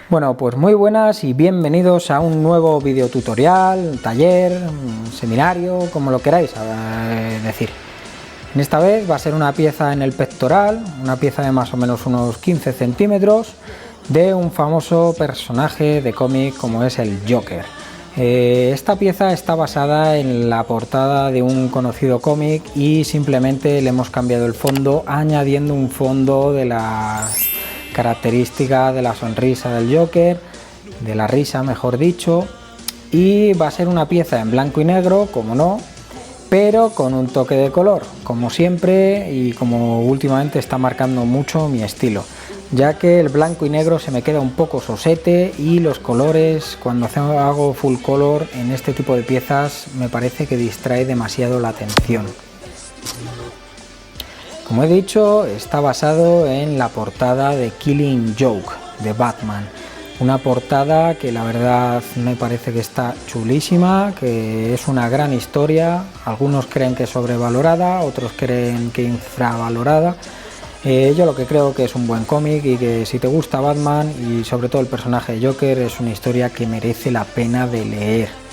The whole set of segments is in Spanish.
Bueno, pues muy buenas y bienvenidos a un nuevo video tutorial, taller, seminario, como lo queráis decir. En esta vez va a ser una pieza en el pectoral, una pieza de más o menos unos 15 centímetros de un famoso personaje de cómic como es el Joker. Esta pieza está basada en la portada de un conocido cómic y simplemente le hemos cambiado el fondo añadiendo un fondo de la característica de la sonrisa del Joker, de la risa mejor dicho, y va a ser una pieza en blanco y negro, como no, pero con un toque de color, como siempre y como últimamente está marcando mucho mi estilo, ya que el blanco y negro se me queda un poco sosete y los colores cuando hago full color en este tipo de piezas me parece que distrae demasiado la atención. Como he dicho, está basado en la portada de Killing Joke de Batman. Una portada que la verdad me parece que está chulísima, que es una gran historia. Algunos creen que es sobrevalorada, otros creen que infravalorada. Yo lo que creo que es un buen cómic y que si te gusta Batman y sobre todo el personaje de Joker es una historia que merece la pena de leer.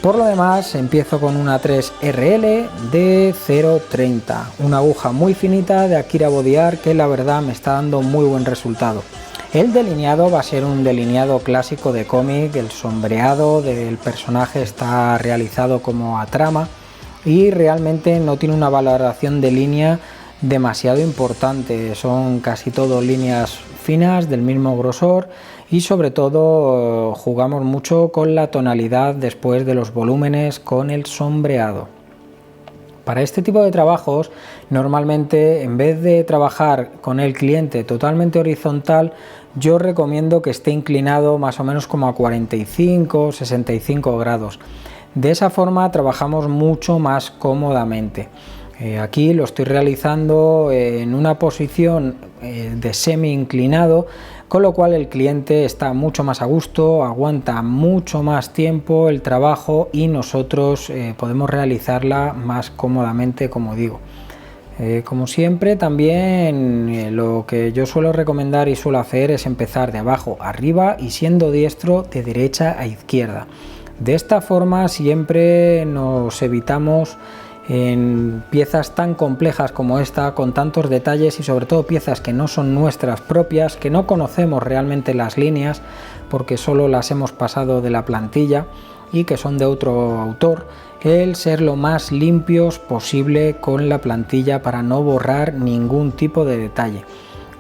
Por lo demás, empiezo con una 3RL de 0,30, una aguja muy finita de Akira Body Art que la verdad me está dando muy buen resultado. El delineado va a ser un delineado clásico de cómic, el sombreado del personaje está realizado como a trama y realmente no tiene una valoración de línea demasiado importante, son casi todo líneas finas del mismo grosor y sobre todo jugamos mucho con la tonalidad después de los volúmenes con el sombreado. Para este tipo de trabajos normalmente en vez de trabajar con el cliente totalmente horizontal yo recomiendo que esté inclinado más o menos como a 45-65 grados. De esa forma trabajamos mucho más cómodamente. Aquí lo estoy realizando en una posición de semi inclinado, con lo cual el cliente está mucho más a gusto, aguanta mucho más tiempo el trabajo y nosotros podemos realizarla más cómodamente, como digo. Como siempre también lo que yo suelo recomendar y suelo hacer es empezar de abajo a arriba y siendo diestro de derecha a izquierda. De esta forma siempre nos evitamos en piezas tan complejas como esta, con tantos detalles y sobre todo piezas que no son nuestras propias, que no conocemos realmente las líneas porque solo las hemos pasado de la plantilla y que son de otro autor, el ser lo más limpios posible con la plantilla para no borrar ningún tipo de detalle.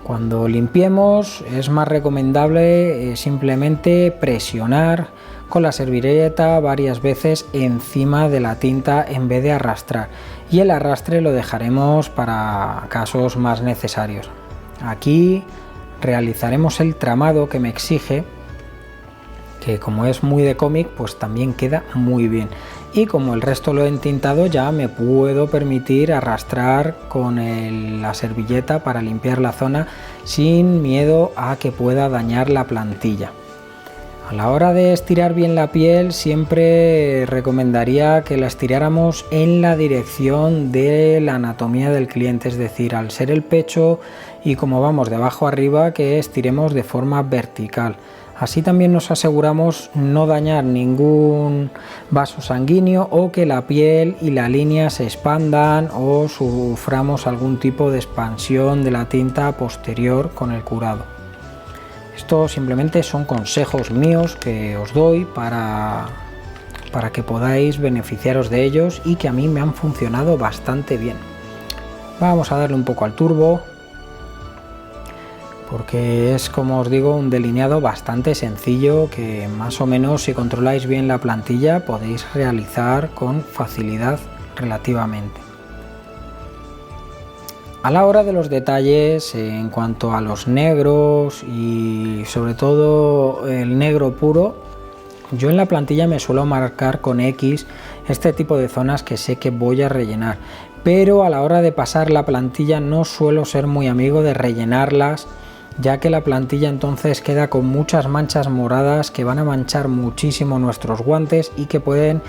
Cuando limpiemos es más recomendable simplemente presionar con la servilleta varias veces encima de la tinta en vez de arrastrar, y el arrastre lo dejaremos para casos más necesarios. Aquí realizaremos el tramado que me exige, que como es muy de cómic pues también queda muy bien, y como el resto lo he entintado ya me puedo permitir arrastrar con la servilleta para limpiar la zona sin miedo a que pueda dañar la plantilla. A la hora de estirar bien la piel siempre recomendaría que la estiráramos en la dirección de la anatomía del cliente, es decir, al ser el pecho y como vamos de abajo a arriba que estiremos de forma vertical. Así también nos aseguramos no dañar ningún vaso sanguíneo o que la piel y la línea se expandan o suframos algún tipo de expansión de la tinta posterior con el curado. Esto simplemente son consejos míos que os doy para que podáis beneficiaros de ellos y que a mí me han funcionado bastante bien. Vamos a darle un poco al turbo porque es, como os digo, un delineado bastante sencillo que más o menos si controláis bien la plantilla podéis realizar con facilidad relativamente. A la hora de los detalles, en cuanto a los negros y sobre todo el negro puro, yo en la plantilla me suelo marcar con X este tipo de zonas que sé que voy a rellenar, pero a la hora de pasar la plantilla no suelo ser muy amigo de rellenarlas, ya que la plantilla entonces queda con muchas manchas moradas que van a manchar muchísimo nuestros guantes y que pueden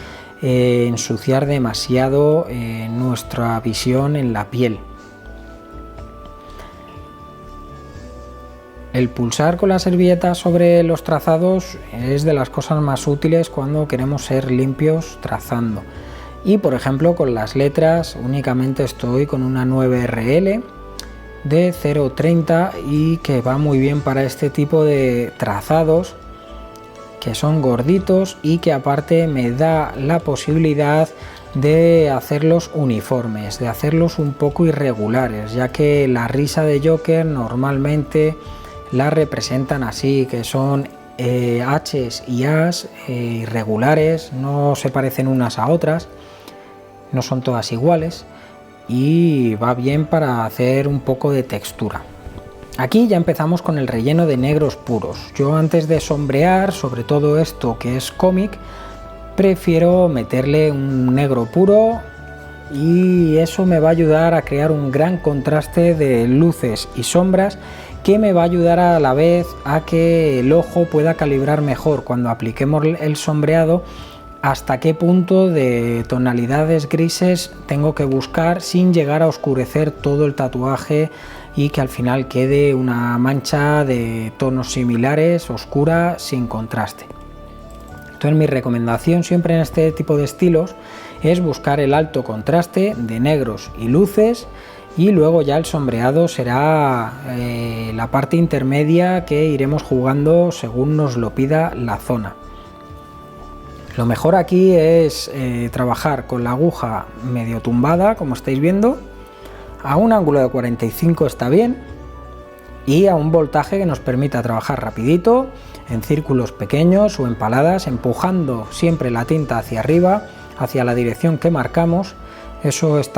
ensuciar demasiado nuestra visión en la piel. El pulsar con la servilleta sobre los trazados es de las cosas más útiles cuando queremos ser limpios trazando. Y por ejemplo con las letras únicamente estoy con una 9RL de 0,30 y que va muy bien para este tipo de trazados que son gorditos y que aparte me da la posibilidad de hacerlos uniformes, de hacerlos un poco irregulares, ya que la risa de Joker normalmente la representan así, que son H's y A's irregulares, no se parecen unas a otras, no son todas iguales y va bien para hacer un poco de textura. Aquí ya empezamos con el relleno de negros puros. Yo antes de sombrear, sobre todo esto que es cómic, prefiero meterle un negro puro y eso me va a ayudar a crear un gran contraste de luces y sombras que me va a ayudar a la vez a que el ojo pueda calibrar mejor cuando apliquemos el sombreado hasta qué punto de tonalidades grises tengo que buscar sin llegar a oscurecer todo el tatuaje y que al final quede una mancha de tonos similares, oscura, sin contraste. Entonces mi recomendación siempre en este tipo de estilos es buscar el alto contraste de negros y luces y luego ya el sombreado será la parte intermedia que iremos jugando según nos lo pida la zona. Lo mejor aquí es trabajar con la aguja medio tumbada, como estáis viendo, a un ángulo de 45 está bien y a un voltaje que nos permita trabajar rapidito, en círculos pequeños o en paladas, empujando siempre la tinta hacia arriba, hacia la dirección que marcamos. Eso es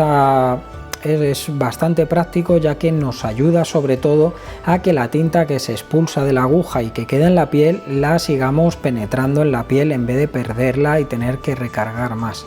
bastante práctico, ya que nos ayuda sobre todo a que la tinta que se expulsa de la aguja y que queda en la piel la sigamos penetrando en la piel en vez de perderla y tener que recargar más.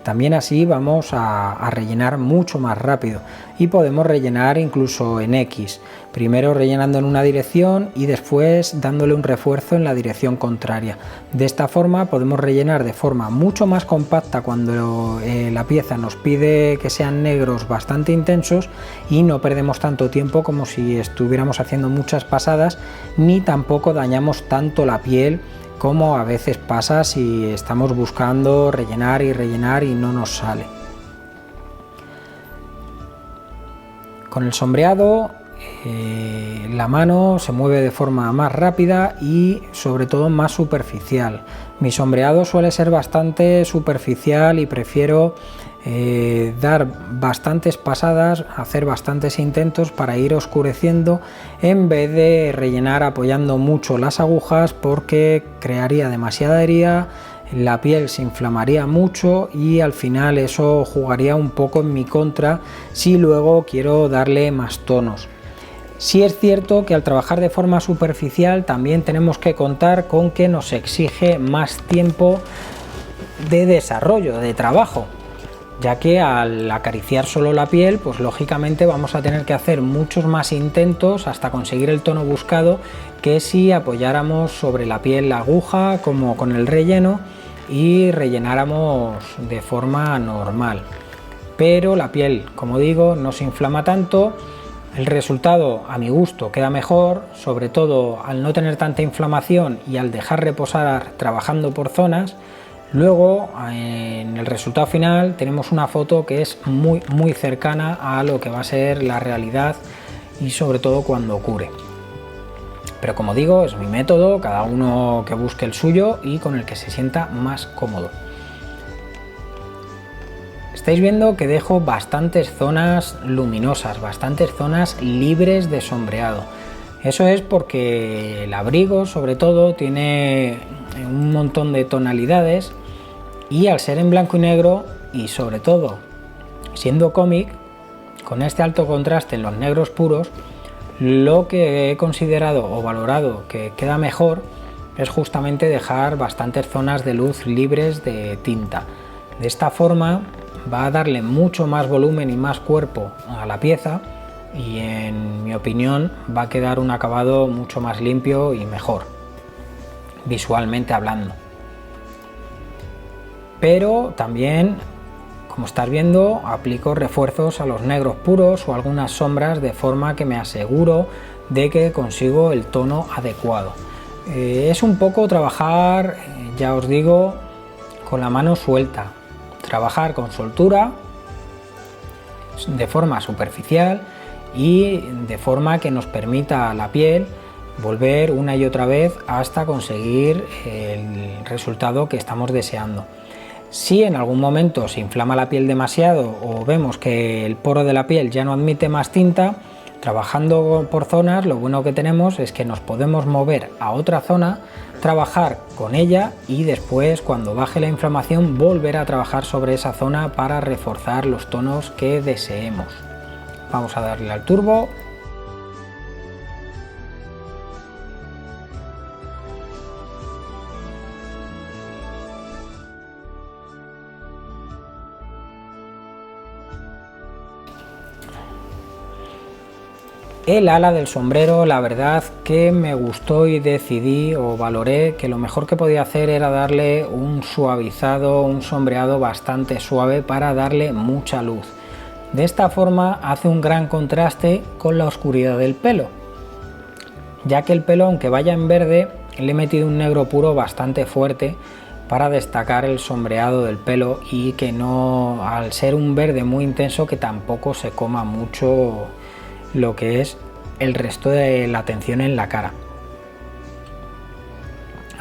También así vamos a rellenar mucho más rápido y podemos rellenar incluso en X, primero rellenando en una dirección y después dándole un refuerzo en la dirección contraria. De esta forma podemos rellenar de forma mucho más compacta cuando la pieza nos pide que sean negros bastante intensos y no perdemos tanto tiempo como si estuviéramos haciendo muchas pasadas, ni tampoco dañamos tanto la piel como a veces pasa si estamos buscando rellenar y no nos sale. Con el sombreado la mano se mueve de forma más rápida y sobre todo más superficial. Mi sombreado suele ser bastante superficial y prefiero dar bastantes pasadas, hacer bastantes intentos para ir oscureciendo en vez de rellenar apoyando mucho las agujas, porque crearía demasiada herida, la piel se inflamaría mucho y al final eso jugaría un poco en mi contra si luego quiero darle más tonos. Sí es cierto que al trabajar de forma superficial también tenemos que contar con que nos exige más tiempo de desarrollo, de trabajo, ya que al acariciar solo la piel, pues lógicamente vamos a tener que hacer muchos más intentos hasta conseguir el tono buscado que si apoyáramos sobre la piel la aguja como con el relleno y rellenáramos de forma normal. Pero la piel, como digo, no se inflama tanto. El resultado a mi gusto queda mejor, sobre todo al no tener tanta inflamación y al dejar reposar trabajando por zonas. Luego en el resultado final tenemos una foto que es muy cercana a lo que va a ser la realidad y sobre todo cuando ocurre. Pero como digo, es mi método, cada uno que busque el suyo y con el que se sienta más cómodo. Estáis viendo que dejo bastantes zonas luminosas, bastantes zonas libres de sombreado. Eso es porque el abrigo sobre todo tiene un montón de tonalidades y al ser en blanco y negro y sobre todo siendo cómic, con este alto contraste en los negros puros, lo que he considerado o valorado que queda mejor es justamente dejar bastantes zonas de luz libres de tinta. De esta forma va a darle mucho más volumen y más cuerpo a la pieza y en mi opinión va a quedar un acabado mucho más limpio y mejor, visualmente hablando. Pero también, como estás viendo, aplico refuerzos a los negros puros o algunas sombras de forma que me aseguro de que consigo el tono adecuado. Es un poco trabajar, ya os digo, con la mano suelta, trabajar con soltura de forma superficial y de forma que nos permita a la piel volver una y otra vez hasta conseguir el resultado que estamos deseando. Si en algún momento se inflama la piel demasiado o vemos que el poro de la piel ya no admite más tinta, trabajando por zonas, lo bueno que tenemos es que nos podemos mover a otra zona, trabajar con ella y después, cuando baje la inflamación, volver a trabajar sobre esa zona para reforzar los tonos que deseemos. Vamos a darle al turbo. El ala del sombrero, la verdad que me gustó y decidí o valoré que lo mejor que podía hacer era darle un suavizado, un sombreado bastante suave para darle mucha luz. De esta forma hace un gran contraste con la oscuridad del pelo, ya que el pelo, aunque vaya en verde, le he metido un negro puro bastante fuerte para destacar el sombreado del pelo y que no, al ser un verde muy intenso, que tampoco se coma mucho lo que es el resto de la atención en la cara.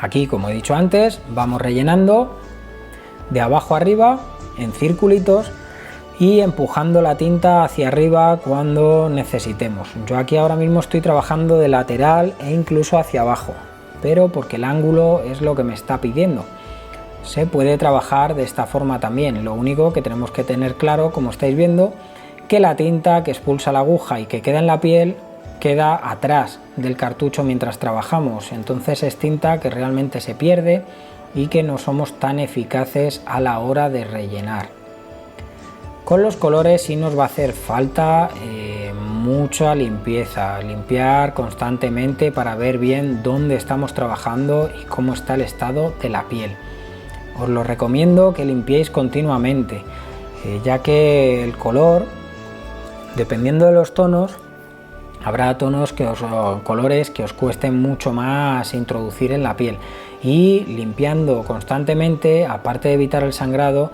Aquí, como he dicho antes, vamos rellenando de abajo arriba en circulitos y empujando la tinta hacia arriba cuando necesitemos. Yo aquí ahora mismo estoy trabajando de lateral e incluso hacia abajo, pero porque el ángulo es lo que me está pidiendo. Se puede trabajar de esta forma también, lo único que tenemos que tener claro, como estáis viendo, que la tinta que expulsa la aguja y que queda en la piel queda atrás del cartucho mientras trabajamos, entonces es tinta que realmente se pierde y que no somos tan eficaces a la hora de rellenar. Con los colores sí nos va a hacer falta mucha limpieza, limpiar constantemente para ver bien dónde estamos trabajando y cómo está el estado de la piel. Os lo recomiendo que limpiéis continuamente, ya que el color, dependiendo de los tonos, habrá tonos colores que os cuesten mucho más introducir en la piel, y limpiando constantemente, aparte de evitar el sangrado,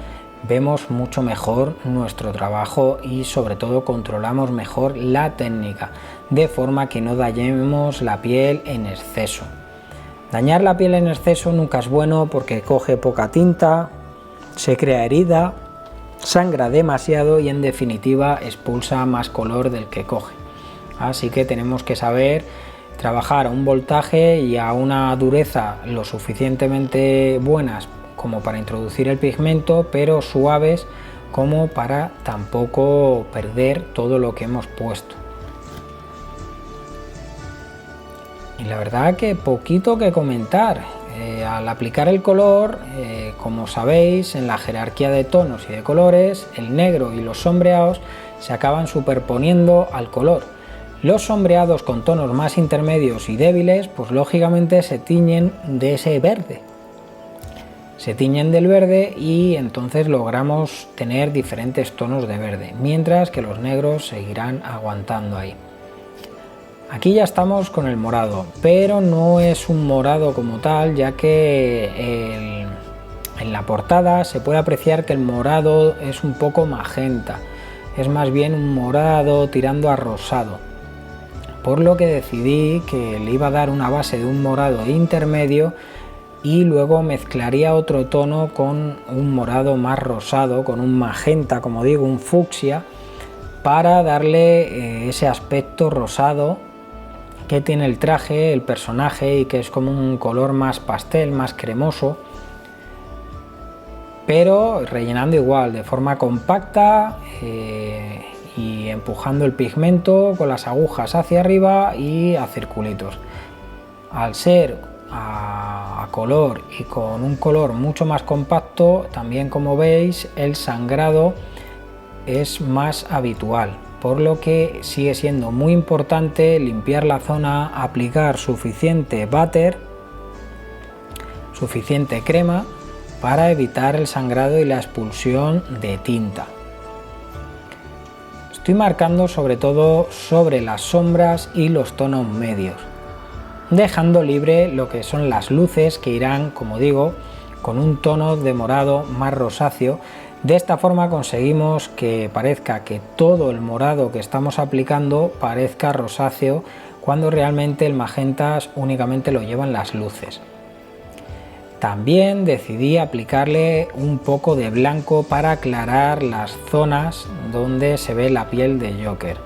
vemos mucho mejor nuestro trabajo y sobre todo controlamos mejor la técnica, de forma que no dañemos la piel en exceso. Dañar la piel en exceso nunca es bueno porque coge poca tinta, se crea herida, sangra demasiado y en definitiva expulsa más color del que coge. Así que tenemos que saber trabajar a un voltaje y a una dureza lo suficientemente buenas como para introducir el pigmento, pero suaves como para tampoco perder todo lo que hemos puesto. Y la verdad que poquito que comentar. Al aplicar el color, como sabéis, en la jerarquía de tonos y de colores, el negro y los sombreados se acaban superponiendo al color. Los sombreados con tonos más intermedios y débiles, pues lógicamente se tiñen de ese verde. Se tiñen del verde y entonces logramos tener diferentes tonos de verde, mientras que los negros seguirán aguantando ahí. Aquí ya estamos con el morado, pero no es un morado como tal, ya que en la portada se puede apreciar que el morado es un poco magenta, es más bien un morado tirando a rosado, por lo que decidí que le iba a dar una base de un morado intermedio y luego mezclaría otro tono con un morado más rosado, con un magenta, como digo, un fucsia, para darle ese aspecto rosado que tiene el traje, el personaje, y que es como un color más pastel, más cremoso, pero rellenando igual, de forma compacta y empujando el pigmento con las agujas hacia arriba y a circulitos. Al ser a color y con un color mucho más compacto, también como veis el sangrado es más habitual, por lo que sigue siendo muy importante limpiar la zona, aplicar suficiente butter, suficiente crema para evitar el sangrado y la expulsión de tinta. Estoy marcando sobre todo sobre las sombras y los tonos medios, dejando libre lo que son las luces, que irán, como digo, con un tono de morado más rosáceo. De esta forma conseguimos que parezca que todo el morado que estamos aplicando parezca rosáceo, cuando realmente el magenta únicamente lo llevan las luces. También decidí aplicarle un poco de blanco para aclarar las zonas donde se ve la piel de Joker.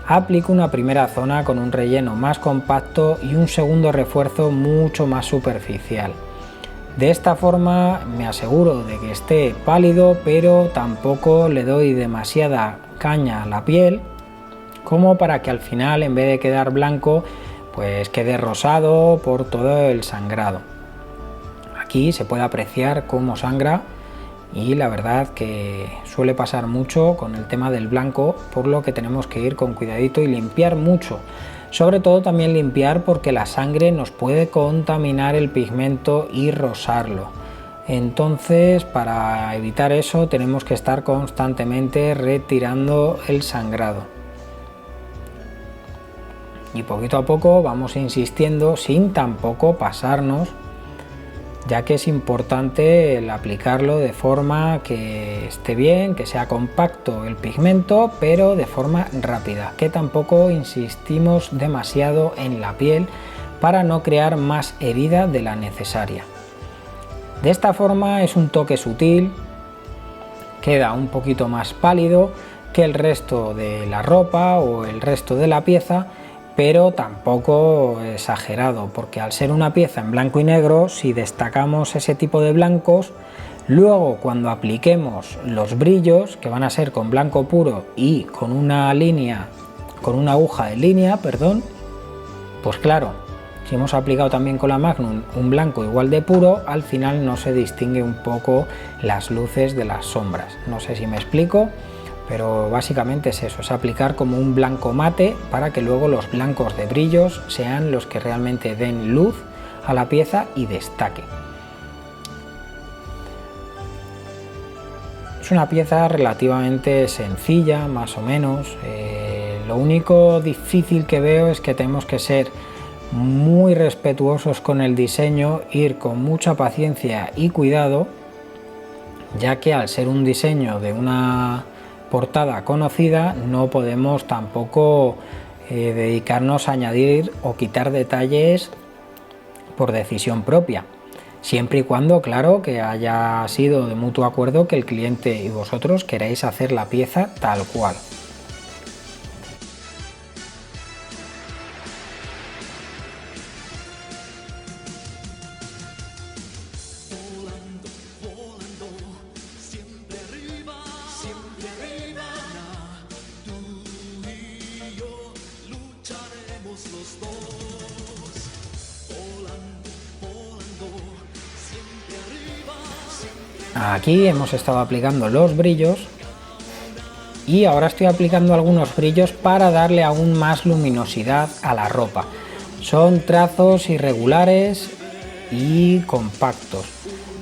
Aplico una primera zona con un relleno más compacto y un segundo refuerzo mucho más superficial. De esta forma me aseguro de que esté pálido, pero tampoco le doy demasiada caña a la piel, como para que al final, en vez de quedar blanco, pues quede rosado por todo el sangrado. Aquí se puede apreciar cómo sangra, y la verdad que suele pasar mucho con el tema del blanco, por lo que tenemos que ir con cuidadito y limpiar mucho. Sobre todo también limpiar, porque la sangre nos puede contaminar el pigmento y rosarlo. Entonces, para evitar eso, tenemos que estar constantemente retirando el sangrado. Y poquito a poco vamos insistiendo sin tampoco pasarnos, ya que es importante el aplicarlo de forma que esté bien, que sea compacto el pigmento, pero de forma rápida, que tampoco insistimos demasiado en la piel para no crear más herida de la necesaria. De esta forma es un toque sutil, queda un poquito más pálido que el resto de la ropa o el resto de la pieza, pero tampoco exagerado, porque al ser una pieza en blanco y negro, si destacamos ese tipo de blancos, luego cuando apliquemos los brillos, que van a ser con blanco puro y con una aguja de línea, pues claro, si hemos aplicado también con la Magnum un blanco igual de puro, al final no se distingue un poco las luces de las sombras. No sé si me explico, pero básicamente es eso, es aplicar como un blanco mate para que luego los blancos de brillos sean los que realmente den luz a la pieza y destaque. Es una pieza relativamente sencilla, más o menos. Lo único difícil que veo es que tenemos que ser muy respetuosos con el diseño, ir con mucha paciencia y cuidado, ya que al ser un diseño de una portada conocida, no podemos tampoco dedicarnos a añadir o quitar detalles por decisión propia, siempre y cuando, claro, que haya sido de mutuo acuerdo que el cliente y vosotros queráis hacer la pieza tal cual. Aquí hemos estado aplicando los brillos y ahora estoy aplicando algunos brillos para darle aún más luminosidad a la ropa. Son trazos irregulares y compactos,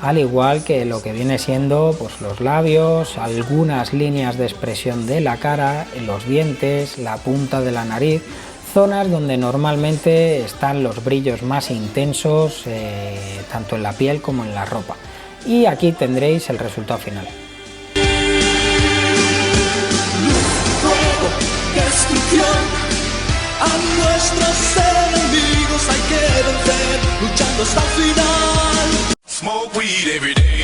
al igual que lo que viene siendo pues los labios, algunas líneas de expresión de la cara, los dientes, la punta de la nariz, zonas donde normalmente están los brillos más intensos, tanto en la piel como en la ropa. Y aquí tendréis el resultado final. Destrucción a nuestros enemigos hay que vencer, luchando hasta el final. Smoke weed every day.